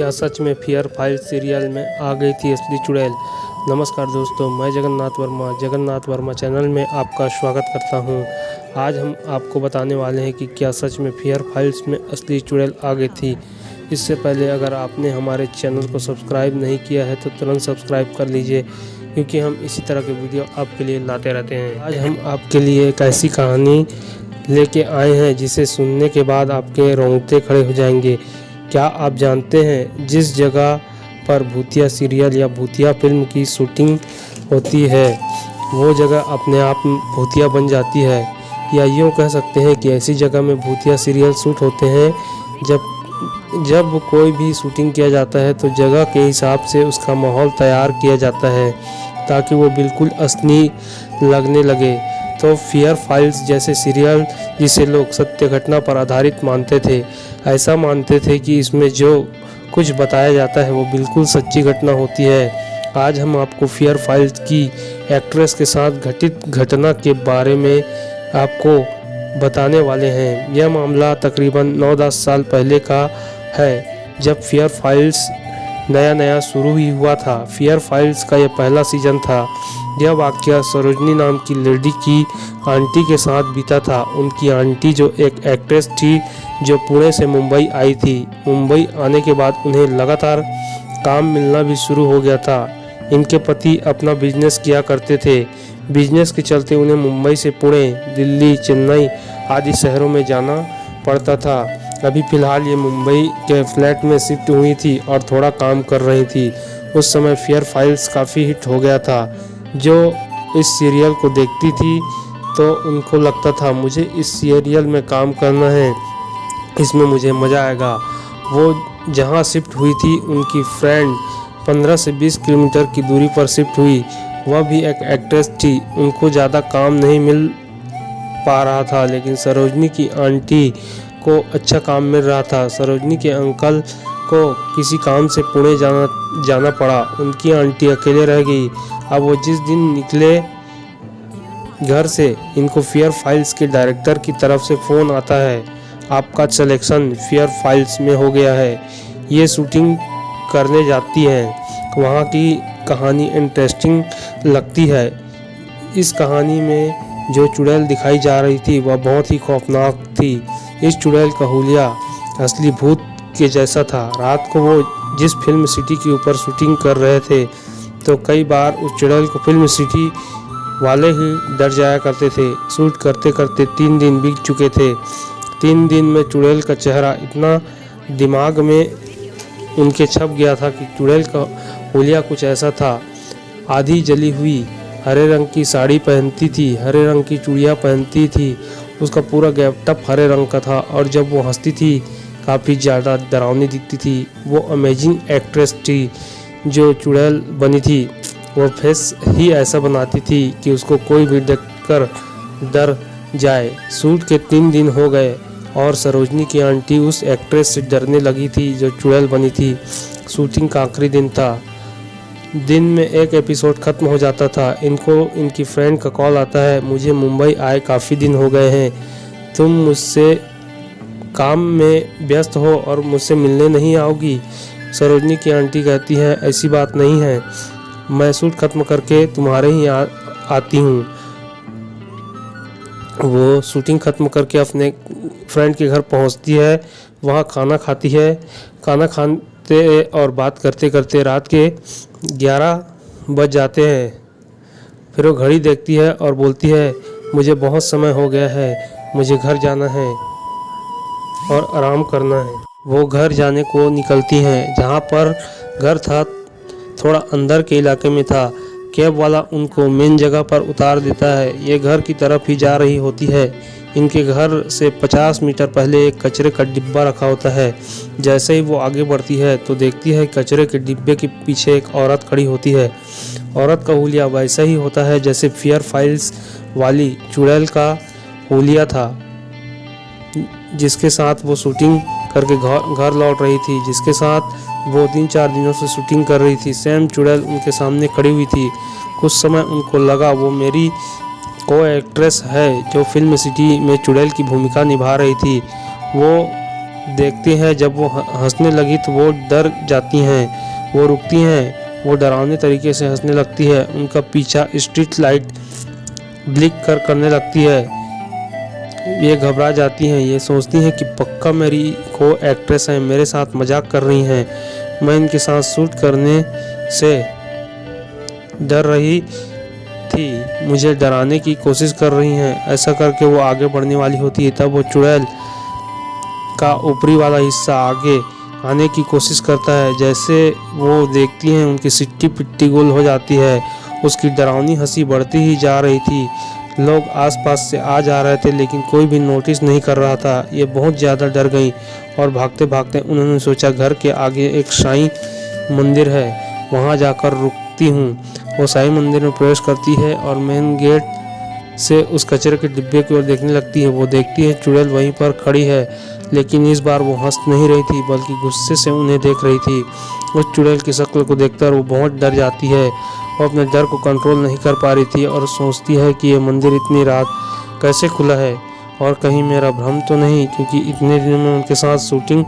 क्या सच में fear files serial में आ गई थी असली चुड़ैल। नमस्कार दोस्तों, मैं जगन्नाथ वर्मा चैनल में आपका स्वागत करता हूं। आज हम आपको बताने वाले हैं कि क्या सच में फियर फाइल्स में असली चुड़ैल आ गई थी। इससे पहले अगर आपने हमारे चैनल को सब्सक्राइब नहीं किया है तो तुरंत सब्सक्राइब कर लीजिए, क्योंकि हम इसी तरह के वीडियो आपके लिए लाते रहते हैं। आज हम आपके लिए एक ऐसी कहानी लेके आए हैं जिसे सुनने के बाद आपके रोंगटे खड़े हो जाएंगे। क्या आप जानते हैं जिस जगह पर भूतिया सीरियल या भूतिया फिल्म की शूटिंग होती है वो जगह अपने आप भूतिया बन जाती है, या यूँ कह सकते हैं कि ऐसी जगह में भूतिया सीरियल शूट होते हैं। जब कोई भी शूटिंग किया जाता है तो जगह के हिसाब से उसका माहौल तैयार किया जाता है ताकि वो बिल्कुल असली लगने लगे। तो फियर फाइल्स जैसे सीरियल, जिसे लोग सत्य घटना पर आधारित मानते थे, ऐसा मानते थे कि इसमें जो कुछ बताया जाता है वो बिल्कुल सच्ची घटना होती है। आज हम आपको फियर फाइल्स की एक्ट्रेस के साथ घटित घटना के बारे में आपको बताने वाले हैं। यह मामला तकरीबन 9-10 साल पहले का है, जब फियर फाइल्स नया शुरू ही हुआ था। फियर फाइल्स का यह पहला सीजन था। यह वाक़या सरोजनी नाम की लेडी की आंटी के साथ बीता था। उनकी आंटी जो एक एक्ट्रेस थी जो पुणे से मुंबई आई थी। मुंबई आने के बाद उन्हें लगातार काम मिलना भी शुरू हो गया था। इनके पति अपना बिजनेस किया करते थे। बिजनेस के चलते उन्हें मुंबई से पुणे, दिल्ली, चेन्नई आदि शहरों में जाना पड़ता था। अभी फ़िलहाल ये मुंबई के फ्लैट में शिफ्ट हुई थी और थोड़ा काम कर रही थी। उस समय फियर फाइल्स काफ़ी हिट हो गया था। जो इस सीरियल को देखती थी तो उनको लगता था मुझे इस सीरियल में काम करना है, इसमें मुझे मज़ा आएगा। वो जहाँ शिफ्ट हुई थी उनकी फ्रेंड 15 से 20 किलोमीटर की दूरी पर शिफ्ट हुई। वह भी एक एक्ट्रेस थी। उनको ज़्यादा काम नहीं मिल पा रहा था, लेकिन सरोजनी की आंटी को अच्छा काम मिल रहा था। सरोजनी के अंकल को किसी काम से पुणे जाना पड़ा। उनकी आंटी अकेले रह गई। अब वो जिस दिन निकले घर से, इनको फियर फाइल्स के डायरेक्टर की तरफ से फ़ोन आता है, आपका सिलेक्शन फियर फाइल्स में हो गया है, ये शूटिंग करने जाती हैं। वहाँ की कहानी इंटरेस्टिंग लगती है। इस कहानी में जो चुड़ैल दिखाई जा रही थी वह बहुत ही खौफनाक थी। इस चुड़ैल का हुलिया असली भूत के जैसा था। रात को वो जिस फिल्म सिटी के ऊपर शूटिंग कर रहे थे तो कई बार उस चुड़ैल को फिल्म सिटी वाले ही डर जाया करते थे। शूट करते करते 3 दिन बीत चुके थे। 3 दिन में चुड़ैल का चेहरा इतना दिमाग में उनके छप गया था कि चुड़ैल का हुलिया कुछ ऐसा था। आधी जली हुई हरे रंग की साड़ी पहनती थी, हरे रंग की चूड़ियाँ पहनती थी, उसका पूरा गेटअप हरे रंग का था, और जब वो हंसती थी काफ़ी ज़्यादा डरावनी दिखती थी। वो अमेजिंग एक्ट्रेस थी जो चुड़ैल बनी थी। वो फेस ही ऐसा बनाती थी कि उसको कोई भी देखकर डर जाए। शूट के 3 दिन हो गए और सरोजनी की आंटी उस एक्ट्रेस से डरने लगी थी जो चुड़ैल बनी थी। शूटिंग का आखिरी दिन था। दिन में एक एपिसोड ख़त्म हो जाता था। इनको इनकी फ्रेंड का कॉल आता है, मुझे मुंबई आए काफ़ी दिन हो गए हैं, तुम मुझसे काम में व्यस्त हो और मुझसे मिलने नहीं आओगी। सरोजनी की आंटी कहती है, ऐसी बात नहीं है, मैं शूट ख़त्म करके तुम्हारे ही आती हूँ। वो शूटिंग ख़त्म करके अपने फ्रेंड के घर पहुँचती है। वहाँ खाना खाती है। खाना खाते और बात करते करते रात के 11 बज जाते हैं। फिर वो घड़ी देखती है और बोलती है, मुझे बहुत समय हो गया है, मुझे घर जाना है और आराम करना है। वो घर जाने को निकलती हैं। जहाँ पर घर था थोड़ा अंदर के इलाके में था। कैब वाला उनको मेन जगह पर उतार देता है। ये घर की तरफ ही जा रही होती है। इनके घर से 50 मीटर पहले एक कचरे का डिब्बा रखा होता है। जैसे ही वो आगे बढ़ती है तो देखती है कचरे के डिब्बे के पीछे एक औरत खड़ी होती है। औरत का हुलिया वैसा ही होता है जैसे फियर फाइल्स वाली चुड़ैल का हुलिया था, जिसके साथ वो शूटिंग करके घर लौट रही थी, जिसके साथ वो 3-4 दिनों से शूटिंग कर रही थी। सेम चुड़ैल उनके सामने खड़ी हुई थी। कुछ समय उनको लगा वो मेरी को एक्ट्रेस है जो फिल्म सिटी में चुड़ैल की भूमिका निभा रही थी। वो देखती हैं। जब वो हंसने लगी तो वो डर जाती हैं, वो रुकती हैं, वो डरावने तरीके से हंसने लगती है। उनका पीछा स्ट्रीट लाइट ब्लिक करने लगती है। ये घबरा जाती हैं, ये सोचती हैं कि पक्का मेरी को एक्ट्रेस हैं, मेरे साथ मजाक कर रही हैं। मैं इनके साथ शूट करने से डर रही थी, मुझे डराने की कोशिश कर रही हैं। ऐसा करके वो आगे बढ़ने वाली होती है, तब वो चुड़ैल का ऊपरी वाला हिस्सा आगे आने की कोशिश करता है। जैसे वो देखती हैं उनकी सिट्टी पिट्टी गोल हो जाती है। उसकी डरावनी हंसी बढ़ती ही जा रही थी। लोग आसपास से आ जा रहे थे लेकिन कोई भी नोटिस नहीं कर रहा था। ये बहुत ज़्यादा डर गई और भागते भागते उन्होंने सोचा घर के आगे एक साईं मंदिर है, वहाँ जाकर रुकती हूँ। वो साईं मंदिर में प्रवेश करती है और मेन गेट से उस कचरे के डिब्बे की ओर देखने लगती है। वो देखती है चुड़ैल वहीं पर खड़ी है, लेकिन इस बार वो हंस नहीं रही थी बल्कि गुस्से से उन्हें देख रही थी। उस चुड़ैल की शक्ल को देखकर वो बहुत डर जाती है। वो अपने डर को कंट्रोल नहीं कर पा रही थी और सोचती है कि ये मंदिर इतनी रात कैसे खुला है और कहीं मेरा भ्रम तो नहीं, क्योंकि इतने दिनों में उनके साथ शूटिंग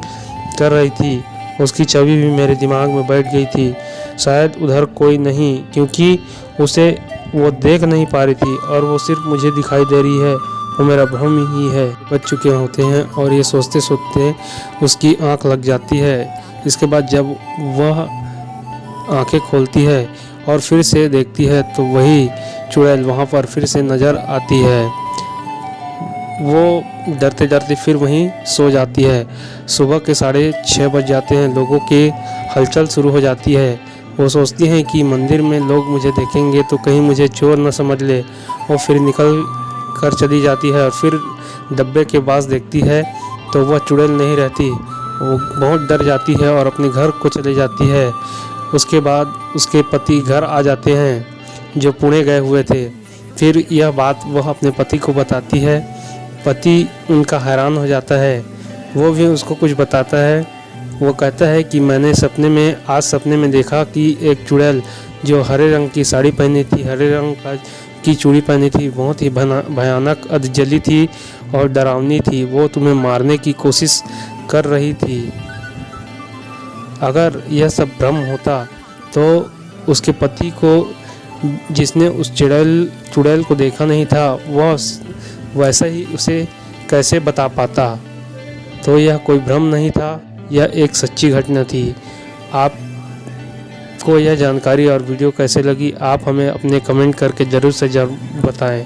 कर रही थी। उसकी छवि भी मेरे दिमाग में बैठ गई थी। शायद उधर कोई नहीं, क्योंकि उसे वो देख नहीं पा रही थी और वो सिर्फ मुझे दिखाई दे रही है। वो मेरा भ्रम ही है। बच चुके होते हैं और ये सोचते सोचते उसकी आंख लग जाती है। इसके बाद जब वह आंखें खोलती है और फिर से देखती है तो वही चुड़ैल वहाँ पर फिर से नज़र आती है। वो डरते डरते फिर वहीं सो जाती है। सुबह के 6:30 बज जाते हैं। लोगों की हलचल शुरू हो जाती है। वो सोचती हैं कि मंदिर में लोग मुझे देखेंगे तो कहीं मुझे चोर न समझ ले। वो फिर निकल कर चली जाती है और फिर डब्बे के पास देखती है तो वह चुड़ैल नहीं रहती। वो बहुत डर जाती है और अपने घर को चली जाती है। उसके बाद उसके पति घर आ जाते हैं जो पुणे गए हुए थे। फिर यह बात वह अपने पति को बताती है। पति उनका हैरान हो जाता है। वो भी उसको कुछ बताता है। वो कहता है कि मैंने आज सपने में देखा कि एक चुड़ैल जो हरे रंग की साड़ी पहनी थी, हरे रंग की चूड़ी पहनी थी, बहुत ही भयानक अधजली थी और डरावनी थी। वो तुम्हें मारने की कोशिश कर रही थी। अगर यह सब भ्रम होता तो उसके पति को, जिसने उस चुड़ैल को देखा नहीं था, वह वैसा ही उसे कैसे बता पाता। तो यह कोई भ्रम नहीं था, यह एक सच्ची घटना थी। आपको यह जानकारी और वीडियो कैसे लगी, आप हमें अपने कमेंट करके ज़रूर से ज़रूर बताएं।